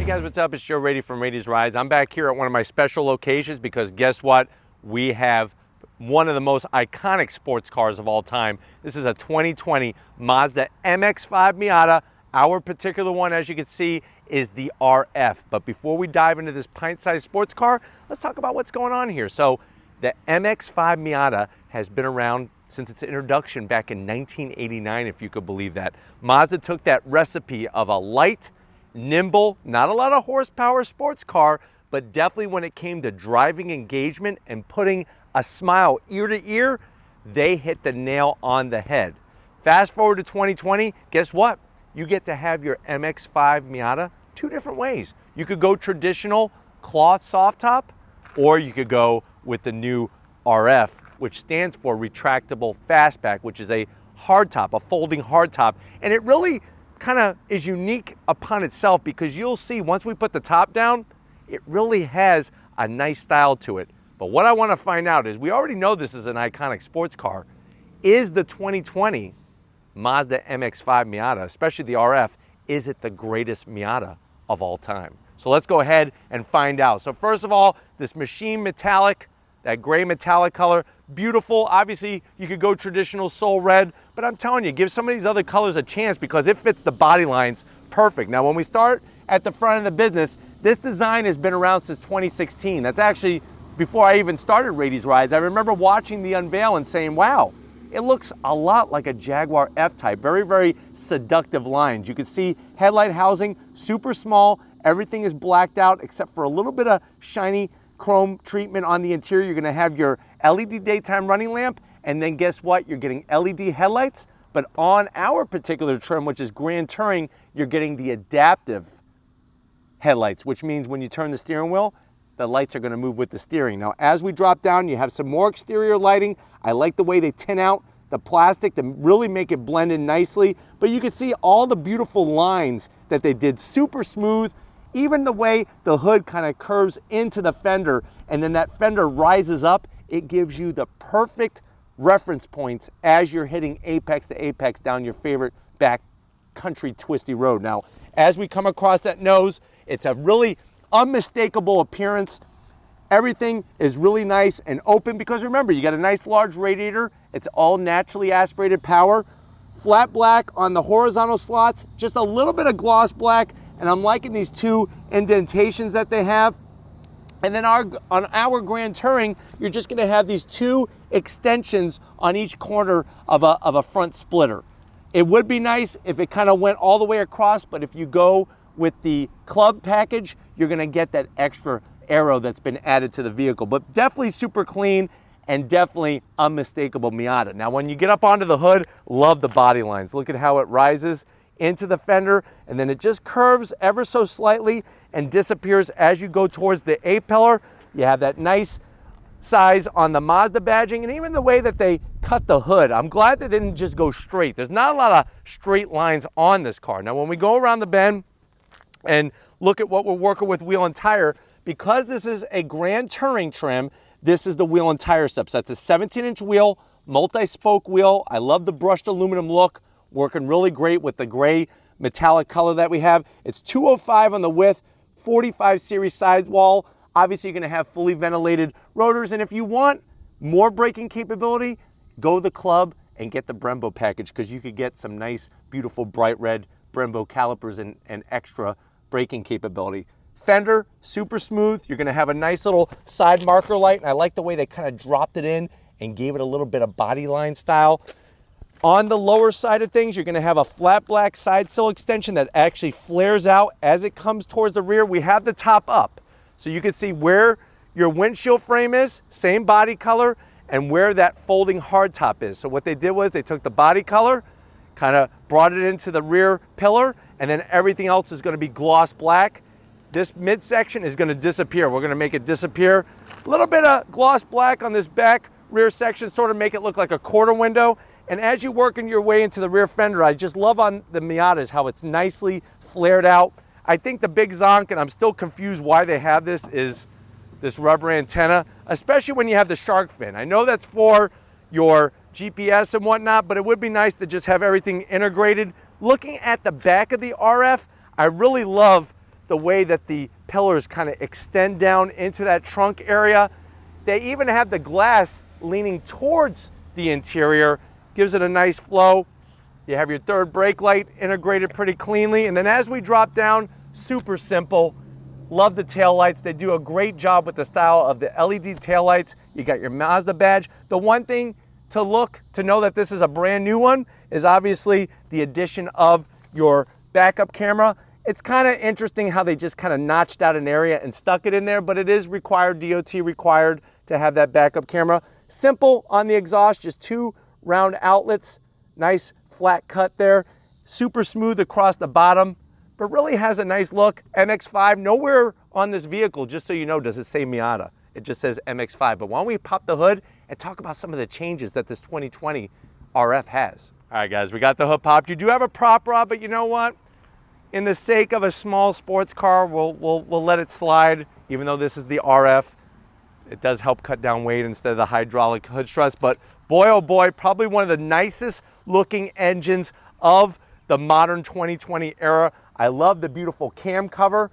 guys, what's up? It's Joe Rady from Rady's Rides. I'm back here at one of my special locations because guess what? We have one of the most iconic sports cars of all time. This is a 2020 Mazda MX-5 Miata. Our particular one, as you can see, is the RF. But before we dive into this pint-sized sports car, let's talk about what's going on here. So the MX-5 Miata has been around since its introduction back in 1989, if you could believe that. Mazda took that recipe of a light, nimble, not a lot of horsepower sports car, but definitely when it came to driving engagement and putting a smile ear to ear, they hit the nail on the head. Fast forward to 2020, guess what? You get to have your MX-5 Miata two different ways. You could go traditional cloth soft top, or you could go with the new RF, which stands for retractable fastback, which is a hardtop, a folding hardtop. And it really kind of is unique upon itself because you'll see once we put the top down, it really has a nice style to it. But what I want to find out is, we already know this is an iconic sports car. Is the 2020 Mazda MX-5 Miata, especially the RF, is it the greatest Miata of all time? So let's go ahead and find out. So first of all, this machine metallic, that gray metallic color, beautiful. Obviously, you could go traditional soul red, but I'm telling you, give some of these other colors a chance because it fits the body lines perfect. Now, when we start at the front of the business, this design has been around since 2016. That's actually before I even started Rady's Rides. I remember watching the unveil and saying, wow, it looks a lot like a Jaguar F-Type. Very, very seductive lines. You can see headlight housing, super small. Everything is blacked out except for a little bit of shiny chrome treatment on the interior. You're gonna have your LED daytime running lamp, and then guess what? You're getting LED headlights, but on our particular trim, which is Grand Touring, you're getting the adaptive headlights, which means when you turn the steering wheel, the lights are gonna move with the steering. Now, as we drop down, you have some more exterior lighting. I like the way they tin out the plastic to really make it blend in nicely, but you can see all the beautiful lines that they did, super smooth. Even the way the hood kind of curves into the fender and then that fender rises up, it gives you the perfect reference points as you're hitting apex to apex down your favorite back country twisty road. Now, as we come across that nose, it's a really unmistakable appearance. Everything is really nice and open because remember, you got a nice large radiator. It's all naturally aspirated power. Flat black on the horizontal slots, just a little bit of gloss black, and I'm liking these two indentations that they have. And then on our Grand Touring, you're just gonna have these two extensions on each corner of a front splitter. It would be nice if it kind of went all the way across, but if you go with the club package, you're gonna get that extra aero that's been added to the vehicle. But definitely super clean and definitely unmistakable Miata. Now, when you get up onto the hood, love the body lines. Look at how it rises into the fender, and then it just curves ever so slightly and disappears as you go towards the A-pillar. You have that nice size on the Mazda badging, and even the way that they cut the hood. I'm glad they didn't just go straight. There's not a lot of straight lines on this car. Now, when we go around the bend and look at what we're working with wheel and tire, because this is a Grand Touring trim, this is the wheel and tire steps. That's a 17-inch wheel, multi-spoke wheel. I love the brushed aluminum look. Working really great with the gray metallic color that we have. It's 205 on the width, 45 series sidewall. Obviously, you're gonna have fully ventilated rotors, and if you want more braking capability, go the club and get the Brembo package because you could get some nice, beautiful, bright red Brembo calipers and extra braking capability. Fender, super smooth. You're gonna have a nice little side marker light, and I like the way they kind of dropped it in and gave it a little bit of body line style. On the lower side of things, you're gonna have a flat black side sill extension that actually flares out as it comes towards the rear. We have the top up, so you can see where your windshield frame is, same body color, and where that folding hardtop is. So what they did was they took the body color, kind of brought it into the rear pillar, and then everything else is gonna be gloss black. This midsection is gonna disappear. We're gonna make it disappear. A little bit of gloss black on this back rear section, sort of make it look like a quarter window. And as you're working your way into the rear fender, I just love on the Miatas how it's nicely flared out. I think the big zonk, and I'm still confused why they have this, is this rubber antenna, especially when you have the shark fin. I know that's for your GPS and whatnot, but it would be nice to just have everything integrated. Looking at the back of the RF, I really love the way that the pillars kind of extend down into that trunk area. They even have the glass leaning towards the interior, gives it a nice flow. You have your third brake light integrated pretty cleanly. And then as we drop down, super simple. Love the taillights. They do a great job with the style of the LED taillights. You got your Mazda badge. The one thing to know that this is a brand new one is obviously the addition of your backup camera. It's kind of interesting how they just kind of notched out an area and stuck it in there, but it is required, DOT required, to have that backup camera. Simple on the exhaust, just 2 round outlets. Nice flat cut there. Super smooth across the bottom, but really has a nice look. MX-5, nowhere on this vehicle, just so you know, does it say Miata. It just says MX-5. But why don't we pop the hood and talk about some of the changes that this 2020 RF has. All right, guys, we got the hood popped. You do have a prop rod, but you know what? In the sake of a small sports car, we'll let it slide, even though this is the RF. It does help cut down weight instead of the hydraulic hood struts. But boy, oh boy, probably one of the nicest looking engines of the modern 2020 era. I love the beautiful cam cover.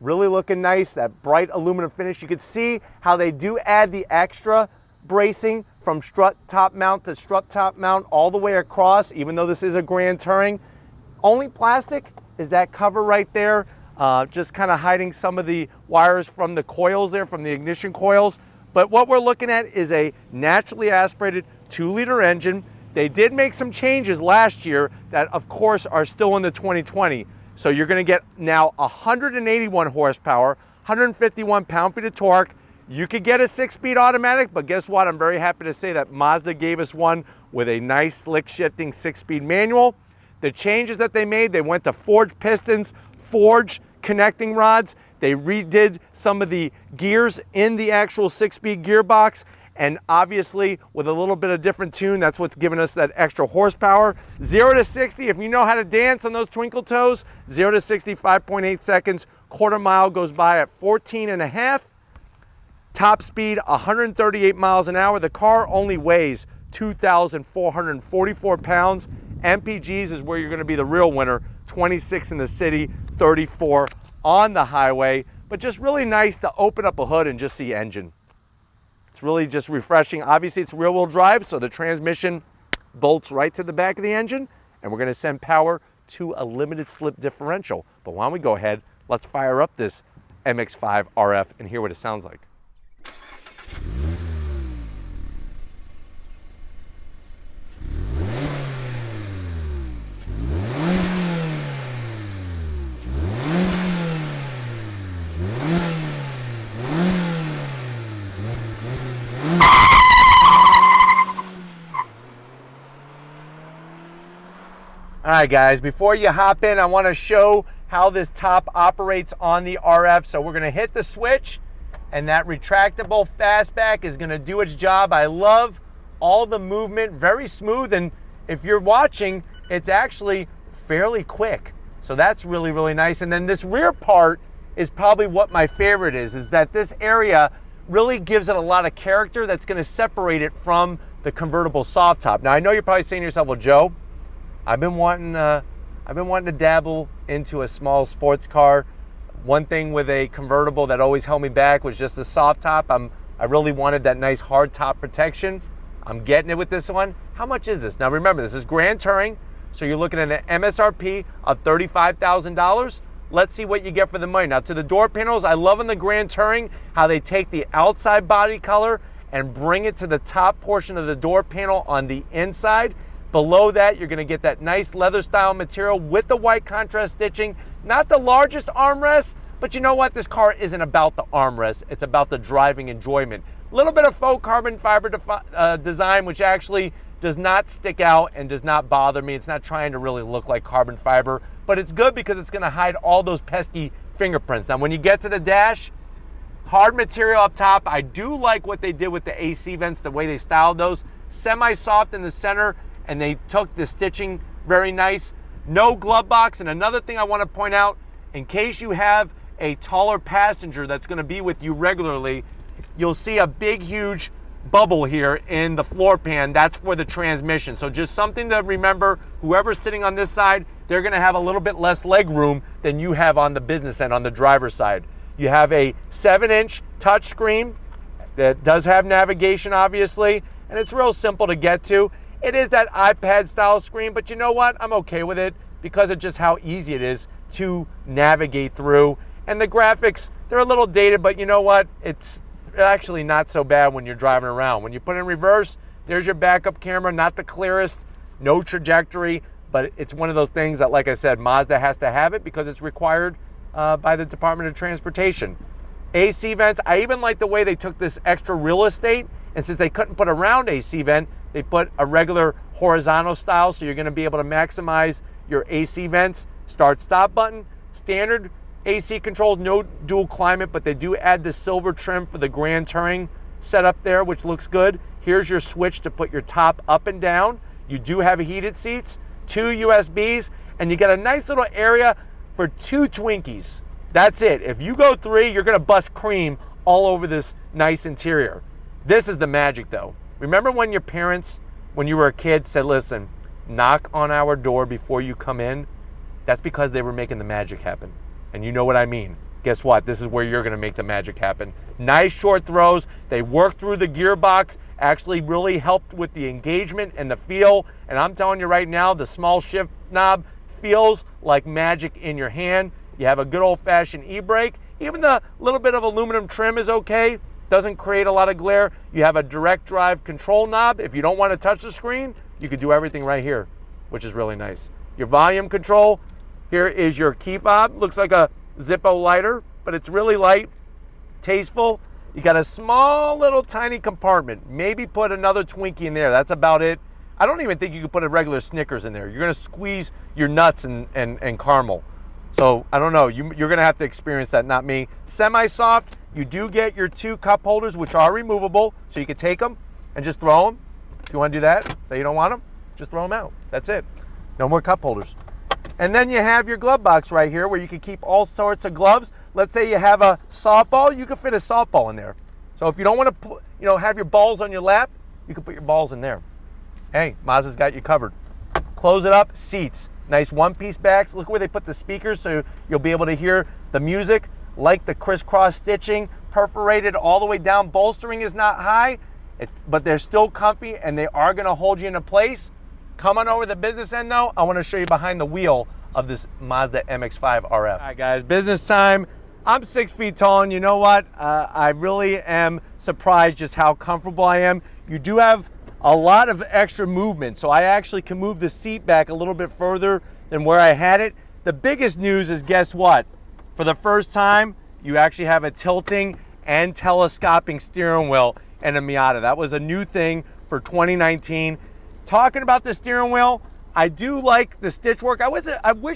Really looking nice, that bright aluminum finish. You can see how they do add the extra bracing from strut top mount to strut top mount all the way across, even though this is a Grand Touring. Only plastic is that cover right there, just kind of hiding some of the wires from the coils there, from the ignition coils. But what we're looking at is a naturally aspirated 2-liter engine. They did make some changes last year that, of course, are still in the 2020. So you're going to get now 181 horsepower, 151 pound-feet of torque. You could get a 6-speed automatic, but guess what? I'm very happy to say that Mazda gave us one with a nice, slick-shifting 6-speed manual. The changes that they made, they went to forged pistons, forged connecting rods. They redid some of the gears in the actual 6-speed gearbox. And obviously, with a little bit of different tune, that's what's giving us that extra horsepower. 0 to 60, if you know how to dance on those twinkle toes, 0 to 60, 5.8 seconds. Quarter mile goes by at 14.5. Top speed, 138 miles an hour. The car only weighs 2,444 pounds. MPGs is where you're going to be the real winner. 26 in the city, 34 on the highway. But just really nice to open up a hood and just see engine. It's really just refreshing. Obviously, it's rear-wheel drive, so the transmission bolts right to the back of the engine, and we're going to send power to a limited slip differential. But why don't we go ahead, let's fire up this MX-5 RF and hear what it sounds like. All right, guys, before you hop in, I want to show how this top operates on the RF. So we're going to hit the switch, and that retractable fastback is going to do its job. I love all the movement, very smooth, and if you're watching, it's actually fairly quick. So that's really, really nice. And then this rear part is probably what my favorite is that this area really gives it a lot of character that's going to separate it from the convertible soft top. Now, I know you're probably saying to yourself, well, Joe, I've been wanting to dabble into a small sports car. One thing with a convertible that always held me back was just the soft top. I really wanted that nice hard top protection. I'm getting it with this one. How much is this? Now remember, this is Grand Touring, so you're looking at an MSRP of $35,000. Let's see what you get for the money. Now to the door panels, I love in the Grand Touring how they take the outside body color and bring it to the top portion of the door panel on the inside. Below that, you're going to get that nice leather style material with the white contrast stitching. Not the largest armrest, but you know what? This car isn't about the armrest. It's about the driving enjoyment. A little bit of faux carbon fiber design, which actually does not stick out and does not bother me. It's not trying to really look like carbon fiber, but it's good because it's going to hide all those pesky fingerprints. Now, when you get to the dash, hard material up top. I do like what they did with the AC vents, the way they styled those. Semi-soft in the center, and they took the stitching very nice. No glove box. And another thing I want to point out, in case you have a taller passenger that's going to be with you regularly, you'll see a big, huge bubble here in the floor pan. That's for the transmission. So just something to remember, whoever's sitting on this side, they're gonna have a little bit less leg room than you have on the business end, on the driver's side. You have a 7-inch touchscreen that does have navigation, obviously, and it's real simple to get to. It is that iPad style screen, but you know what? I'm okay with it because of just how easy it is to navigate through. And the graphics, they're a little dated, but you know what? It's actually not so bad when you're driving around. When you put it in reverse, there's your backup camera, not the clearest, no trajectory, but it's one of those things that, like I said, Mazda has to have it because it's required by the Department of Transportation. AC vents, I even like the way they took this extra real estate, and since they couldn't put a round AC vent, they put a regular horizontal style, so you're gonna be able to maximize your AC vents. Start stop button, standard AC controls, no dual climate, but they do add the silver trim for the Grand Touring setup there, which looks good. Here's your switch to put your top up and down. You do have heated seats, 2 USBs, and you got a nice little area for 2 Twinkies. That's it. If you go 3, you're gonna bust cream all over this nice interior. This is the magic though. Remember when your parents, when you were a kid, said, listen, knock on our door before you come in? That's because they were making the magic happen. And you know what I mean. Guess what? This is where you're gonna make the magic happen. Nice short throws. They worked through the gearbox, actually really helped with the engagement and the feel. And I'm telling you right now, the small shift knob feels like magic in your hand. You have a good old-fashioned e-brake. Even the little bit of aluminum trim is okay. Doesn't create a lot of glare. You have a direct drive control knob. If you don't want to touch the screen, you can do everything right here, which is really nice. Your volume control, here is your key fob. Looks like a Zippo lighter, but it's really light, tasteful. You got a small little tiny compartment. Maybe put another Twinkie in there. That's about it. I don't even think you could put a regular Snickers in there. You're gonna squeeze your nuts and caramel. So I don't know, you're gonna have to experience that, not me. Semi-soft, you do get your 2 cup holders, which are removable, so you can take them and just throw them. If you wanna do that, say you don't want them, just throw them out. That's it. No more cup holders. And then you have your glove box right here where you can keep all sorts of gloves. Let's say you have a softball, you can fit a softball in there. So if you don't wanna have your balls on your lap, you can put your balls in there. Hey, Mazda's got you covered. Close it up, seats. Nice one-piece backs. Look where they put the speakers so you'll be able to hear the music. Like the crisscross stitching, perforated all the way down. Bolstering is not high, but they're still comfy and they are gonna hold you into place. Come on over to the business end though. I wanna show you behind the wheel of this Mazda MX-5 RF. All right guys, business time. I'm 6 feet tall and you know what? I really am surprised just how comfortable I am. You do have a lot of extra movement, so I actually can move the seat back a little bit further than where I had it. The biggest news is, guess what? For the first time, you actually have a tilting and telescoping steering wheel in a Miata. That was a new thing for 2019. Talking about the steering wheel, I do like the stitch work. I wish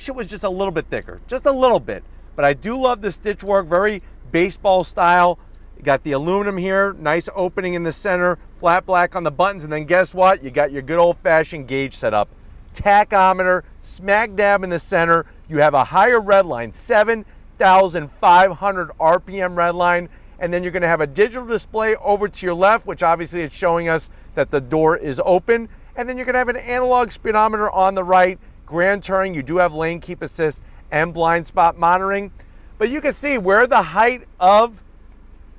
it was just a little bit thicker, just a little bit, but I do love the stitch work, very baseball style. You got the aluminum here, nice opening in the center, flat black on the buttons, and then guess what? You got your good old-fashioned gauge setup. Tachometer, smack dab in the center. You have a higher red line, 7,500 RPM red line, and then you're gonna have a digital display over to your left, which obviously is showing us that the door is open, and then you're gonna have an analog speedometer on the right. Grand Touring, you do have lane keep assist and blind spot monitoring, but you can see where the height of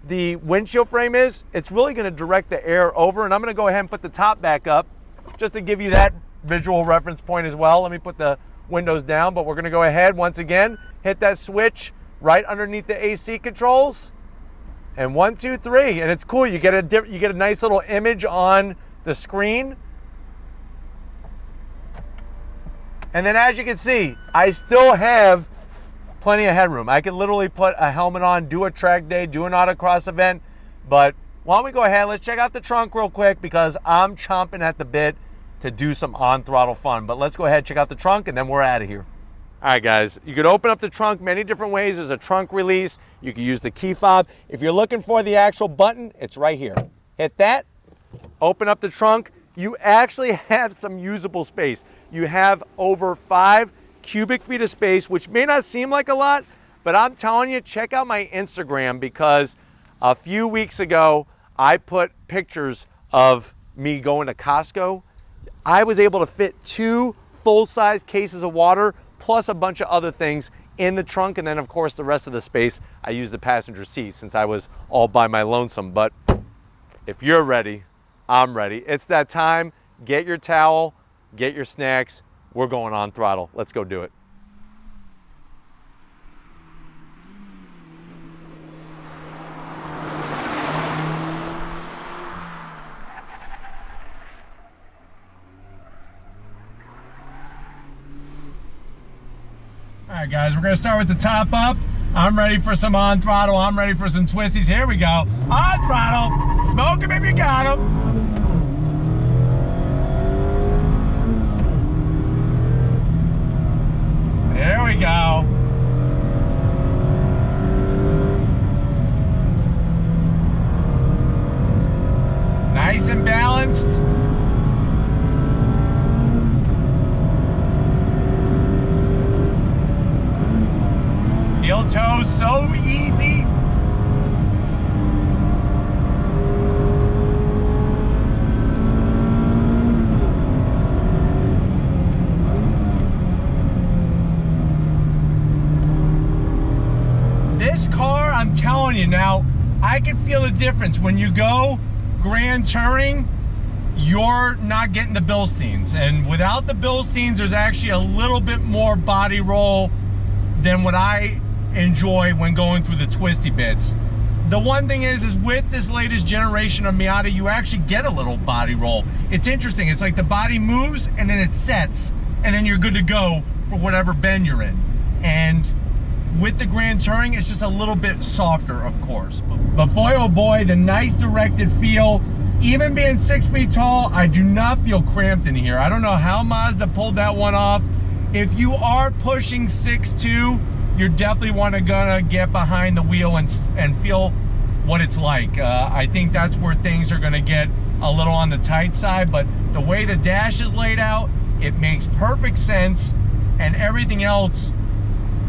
the windshield frame is, it's really gonna direct the air over, and I'm gonna go ahead and put the top back up just to give you that visual reference point as well. Let me put the windows down, but we're gonna go ahead once again, hit that switch right underneath the AC controls, and 1, 2, 3, and it's cool. You get a nice little image on the screen. And then as you can see, I still have plenty of headroom. I could literally put a helmet on, do a track day, do an autocross event, but why don't we go ahead, let's check out the trunk real quick because I'm chomping at the bit to do some on-throttle fun. But let's go ahead, check out the trunk, and then we're out of here. All right, guys, you could open up the trunk many different ways. There's a trunk release. You can use the key fob. If you're looking for the actual button, it's right here. Hit that, open up the trunk. You actually have some usable space. You have over 5 cubic feet of space, which may not seem like a lot, but I'm telling you, check out my Instagram because a few weeks ago, I put pictures of me going to Costco. I was able to fit 2 full-size cases of water, plus a bunch of other things in the trunk. And then of course the rest of the space, I use the passenger seat since I was all by my lonesome. But if you're ready, I'm ready. It's that time. Get your towel, get your snacks. We're going on throttle. Let's go do it. All right, guys, we're gonna start with the top up. I'm ready for some on throttle. I'm ready for some twisties. Here we go. On throttle. Smoke them if you got them. There we go. Nice and balanced. Heel toe, so easy. This car, I'm telling you now, I can feel the difference. When you go grand touring, you're not getting the Bilsteins. And without the Bilsteins, there's actually a little bit more body roll than what I enjoy when going through the twisty bits. The one thing is with this latest generation of Miata, you actually get a little body roll. It's interesting. It's like the body moves and then it sets, and then you're good to go for whatever bend you're in. And with the Grand Touring, it's just a little bit softer, of course. But boy, oh boy, the nice directed feel. Even being 6 feet tall, I do not feel cramped in here. I don't know how Mazda pulled that one off. If you are pushing 6'2", you're definitely gonna get behind the wheel and feel what it's like. I think that's where things are gonna get a little on the tight side, but the way the dash is laid out, it makes perfect sense. And everything else,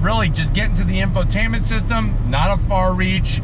really just getting to the infotainment system, not a far reach.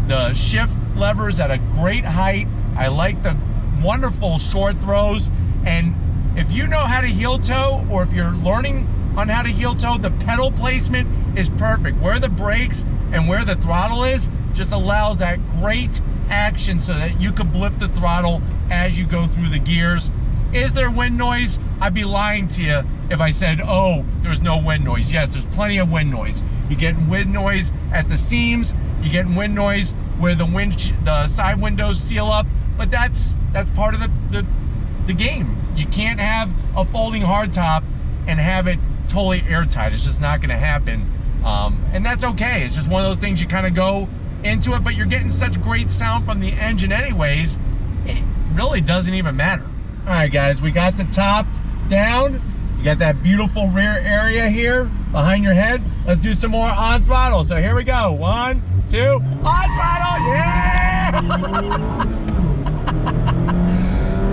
The shift levers at a great height. I like the wonderful short throws. And if you know how to heel toe, or if you're learning on how to heel toe, the pedal placement is perfect. Where the brakes and where the throttle is just allows that great action so that you can blip the throttle as you go through the gears. Is there wind noise? I'd be lying to you if I said, oh, there's no wind noise. Yes, there's plenty of wind noise. You're getting wind noise at the seams. You're getting wind noise where the side windows seal up. But that's part of the game. You can't have a folding hardtop and have it totally airtight. It's just not going to happen. And that's okay. It's just one of those things you kind of go into it, but you're getting such great sound from the engine anyways, it really doesn't even matter. All right, guys, we got the top down. You got that beautiful rear area here behind your head. Let's do some more on throttle. So here we go. 1, 2, on throttle. Yeah!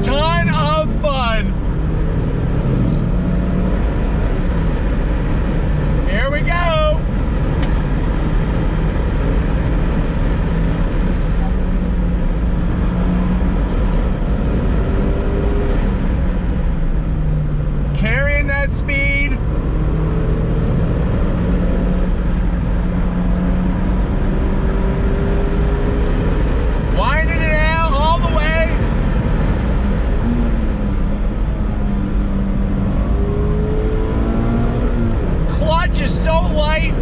Ton of fun. Here we go. Carrying that speed. Winding it out all the way. Clutch is so light.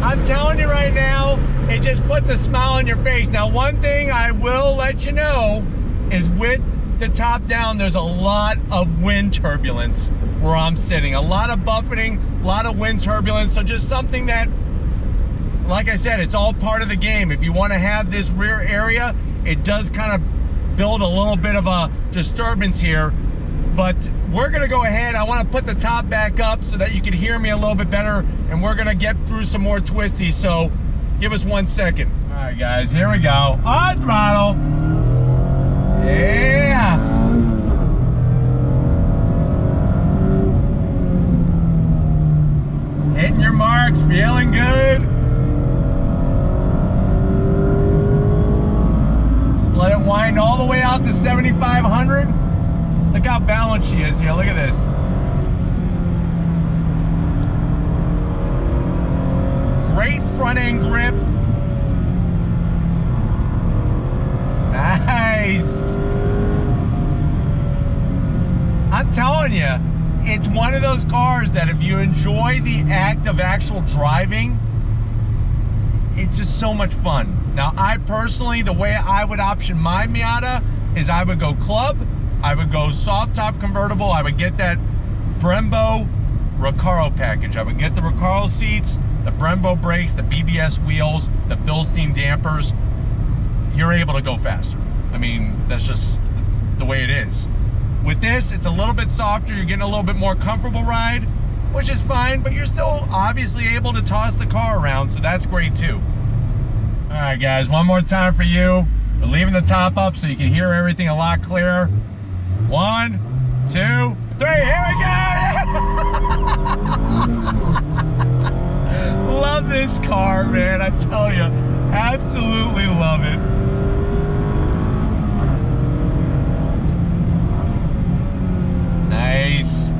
I'm telling you right now, it just puts a smile on your face. Now, one thing I will let you know is with the top down, there's a lot of wind turbulence where I'm sitting. A lot of buffeting, a lot of wind turbulence. So just something that, like I said, it's all part of the game. If you want to have this rear area, it does kind of build a little bit of a disturbance here. But we're gonna go ahead. I want to put the top back up so that you can hear me a little bit better, and we're gonna get through some more twisties. So give us 1 second. All right, guys, here we go. On throttle. Yeah. Hitting your marks, feeling good. Just out to 7,500. Look how balanced she is here. Look at this. Great front end grip. Nice. I'm telling you, it's one of those cars that if you enjoy the act of actual driving, it's just so much fun. Now, I personally, the way I would option my Miata is I would go club, I would go soft top convertible, I would get that Brembo Recaro package. I would get the Recaro seats, the Brembo brakes, the BBS wheels, the Bilstein dampers. You're able to go faster. I mean, that's just the way it is. With this, it's a little bit softer. You're getting a little bit more comfortable ride, which is fine, but you're still obviously able to toss the car around, so that's great too. All right, guys, one more time for you. We're leaving the top up so you can hear everything a lot clearer. 1, 2, 3, here we go! Love this car, man, I tell you. Absolutely love it. Nice.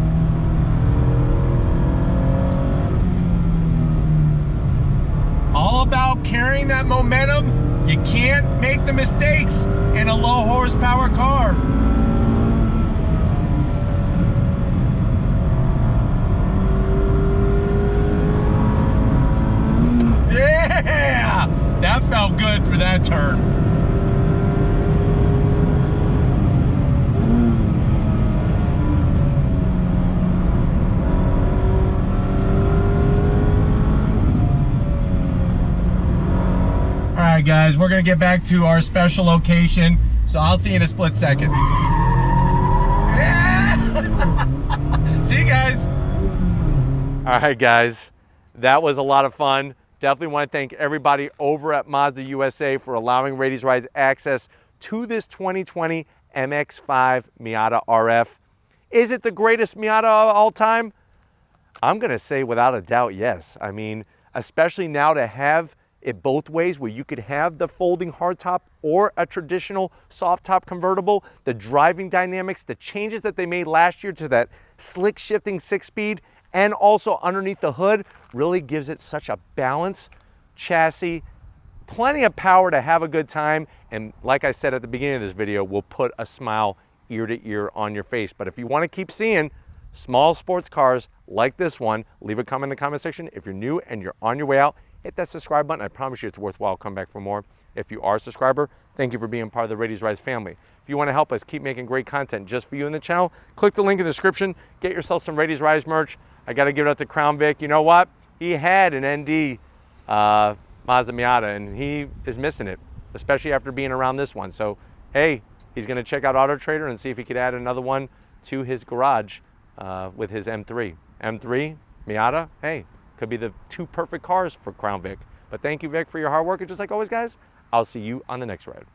All about carrying that momentum. You can't make the mistakes in a low horsepower car. Yeah! That felt good for that turn. All right, guys, we're gonna get back to our special location, so I'll see you in a split second. Yeah! See you guys. All right, guys, that was a lot of fun. Definitely want to thank everybody over at Mazda USA for allowing Rady's Rides access to this 2020 MX-5 Miata RF. Is it the greatest Miata of all time? I'm gonna say without a doubt, yes. I mean, especially now to have it both ways, where you could have the folding hardtop or a traditional soft top convertible. The driving dynamics, the changes that they made last year to that slick shifting 6-speed, and also underneath the hood really gives it such a balanced chassis, plenty of power to have a good time. And like I said at the beginning of this video, will put a smile ear to ear on your face. But if you want to keep seeing small sports cars like this one, leave a comment in the comment section. If you're new and you're on your way out, hit that subscribe button. I promise you it's worthwhile. Come back for more. If you are a subscriber, thank you for being part of the Rady's Rides family. If you want to help us keep making great content just for you in the channel, click the link in the description. Get yourself some Rady's Rides merch. I got to give it up to Crown Vic. You know what? He had an ND Mazda Miata, and he is missing it, especially after being around this one. So, hey, he's going to check out Auto Trader and see if he could add another one to his garage with his M3. M3, Miata, hey, could be the two perfect cars for Crown Vic. But thank you, Vic, for your hard work. And just like always, guys, I'll see you on the next ride.